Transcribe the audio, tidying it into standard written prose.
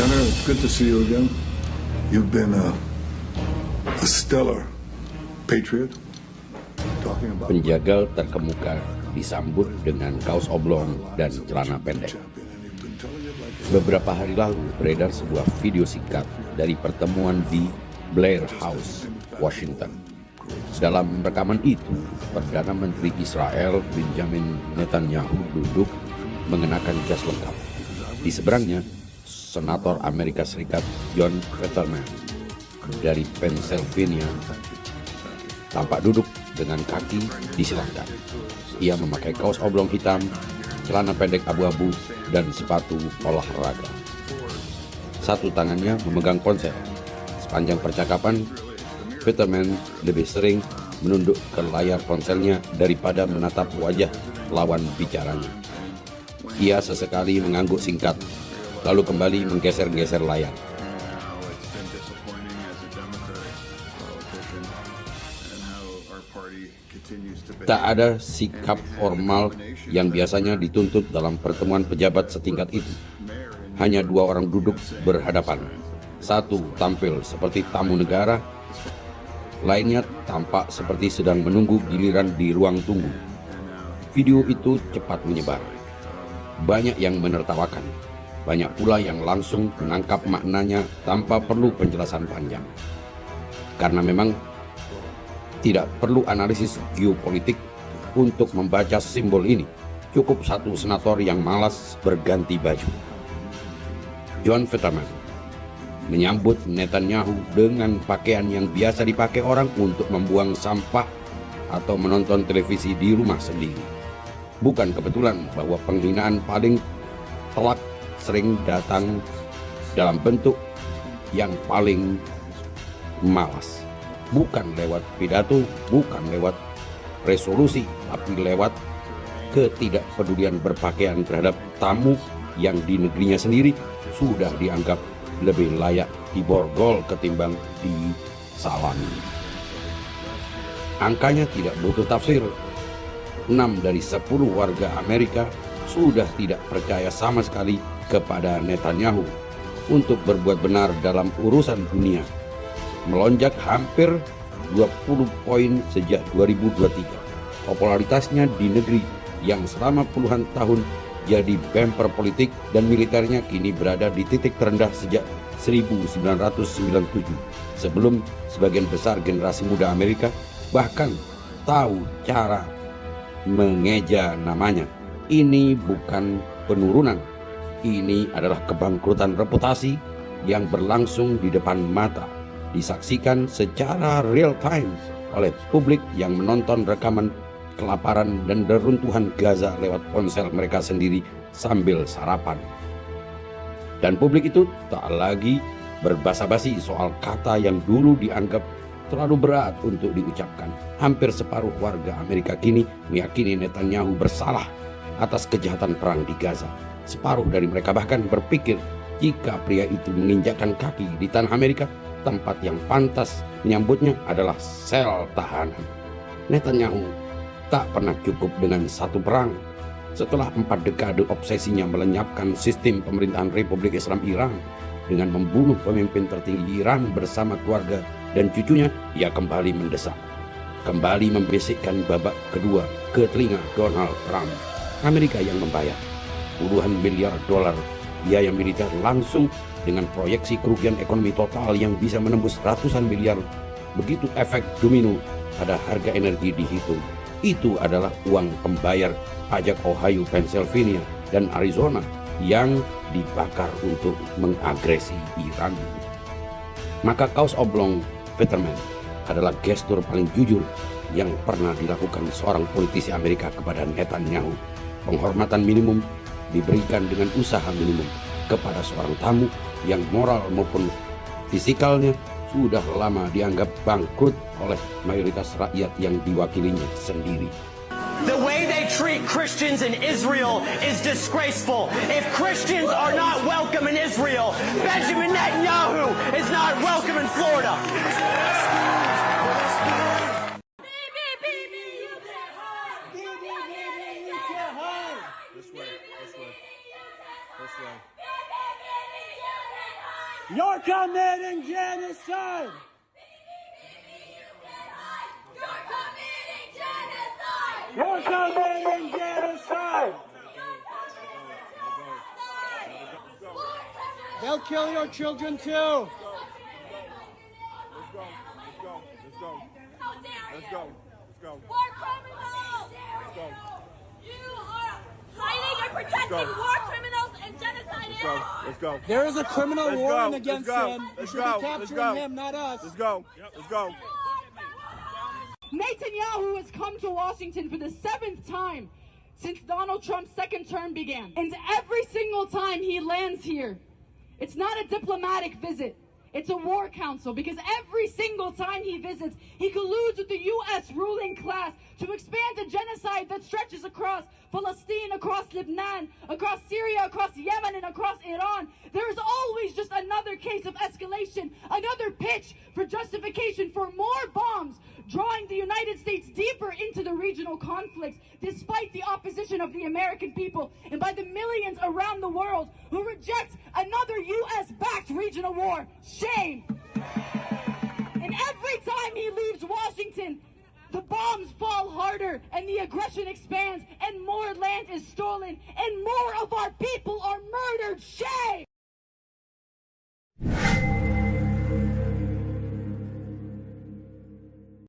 Senator, it's good to see you again. You've been a stellar patriot. Penjagal terkemuka disambut dengan kaos oblong dan celana pendek. Beberapa hari lalu beredar sebuah video singkat dari pertemuan di Blair House, Washington. Dalam rekaman itu, Perdana Menteri Israel Benjamin Netanyahu duduk mengenakan jas lengkap. Di seberangnya, Senator Amerika Serikat John Fetterman dari Pennsylvania tampak duduk dengan kaki disilangkan. Ia memakai kaos oblong hitam, celana pendek abu-abu, dan sepatu olahraga. Satu tangannya memegang ponsel. Sepanjang percakapan, Fetterman lebih sering menunduk ke layar ponselnya daripada menatap wajah lawan bicaranya. Ia sesekali mengangguk singkat, lalu kembali menggeser-geser layar. Tak ada sikap formal yang biasanya dituntut dalam pertemuan pejabat setingkat itu. Hanya dua orang duduk berhadapan. Satu tampil seperti tamu negara, lainnya tampak seperti sedang menunggu giliran di ruang tunggu. Video itu cepat menyebar. Banyak yang menertawakan, banyak pula yang langsung menangkap maknanya tanpa perlu penjelasan panjang. Karena memang tidak perlu analisis geopolitik untuk membaca simbol ini. Cukup satu senator yang malas berganti baju. John Fetterman menyambut Netanyahu dengan pakaian yang biasa dipakai orang untuk membuang sampah atau menonton televisi di rumah sendiri. Bukan kebetulan bahwa penghinaan paling telak sering datang dalam bentuk yang paling malas. Bukan lewat pidato, bukan lewat resolusi, tapi lewat ketidakpedulian berpakaian terhadap tamu yang di negerinya sendiri sudah dianggap lebih layak diborgol ketimbang disalami. Angkanya tidak butuh tafsir. 6 dari 10 warga Amerika sudah tidak percaya sama sekali kepada Netanyahu untuk berbuat benar dalam urusan dunia. Melonjak hampir 20 poin sejak 2023. Popularitasnya di negeri yang selama puluhan tahun jadi bemper politik dan militernya kini berada di titik terendah sejak 1997. Sebelum sebagian besar generasi muda Amerika bahkan tahu cara mengeja namanya. Ini bukan penurunan. Ini adalah kebangkrutan reputasi yang berlangsung di depan mata, disaksikan secara real time oleh publik yang menonton rekaman kelaparan dan reruntuhan Gaza lewat ponsel mereka sendiri sambil sarapan. Dan publik itu tak lagi berbasa-basi soal kata yang dulu dianggap terlalu berat untuk diucapkan. Hampir separuh warga Amerika kini meyakini Netanyahu bersalah atas kejahatan perang di Gaza. Separuh dari mereka bahkan berpikir jika pria itu menginjakkan kaki di tanah Amerika, tempat yang pantas menyambutnya adalah sel tahanan. Netanyahu tak pernah cukup dengan satu perang. Setelah 4 dekade obsesinya melenyapkan sistem pemerintahan Republik Islam Iran dengan membunuh pemimpin tertinggi Iran bersama keluarga dan cucunya, ia kembali mendesak, kembali membisikkan babak kedua ke telinga Donald Trump. Amerika yang membayar puluhan miliar dolar biaya militer langsung dengan proyeksi kerugian ekonomi total yang bisa menembus ratusan miliar. Begitu efek domino pada harga energi dihitung. Itu adalah uang pembayar pajak Ohio, Pennsylvania, dan Arizona yang dibakar untuk mengagresi Iran. Maka kaos oblong Fetterman adalah gestur paling jujur yang pernah dilakukan seorang politisi Amerika kepada Netanyahu. Penghormatan minimum diberikan dengan usaha minimum kepada seorang tamu yang moral maupun fisikalnya sudah lama dianggap bangkrut oleh mayoritas rakyat yang diwakilinya sendiri. The way they treat Christians in Israel is disgraceful. If Christians are not welcome in Israel, Benjamin Netanyahu is not welcome in Florida. This way. You're committing genocide! You're committing genocide! They'll kill your children too! Let's go. How dare Let's you? go. Let's go. War criminals! Let's go. You are hiding and protecting go. war criminals and genocide. Let's go. There is a criminal Let's warrant go. against Let's go. him. You Let's should go. be Let's capturing go. him, not us. Let's go. Let's go. Netanyahu has come to Washington for the 7th time since Donald Trump's second term began. And every single time he lands here, it's not a diplomatic visit. It's a war council, because every single time he visits, he colludes with the U.S. ruling class to expand a genocide that stretches across Palestine, across Lebanon, across Syria, across Yemen, and across Iran. There is always just another case of escalation, another pitch for justification for more bombs, drawing the United States deeper into the regional conflicts, despite the opposition of the American people and by the millions around the world who reject another U.S.-backed regional war. Shame! And every time he leaves Washington, the bombs fall harder and the aggression expands and more land is stolen and more of our people are murdered. Shame!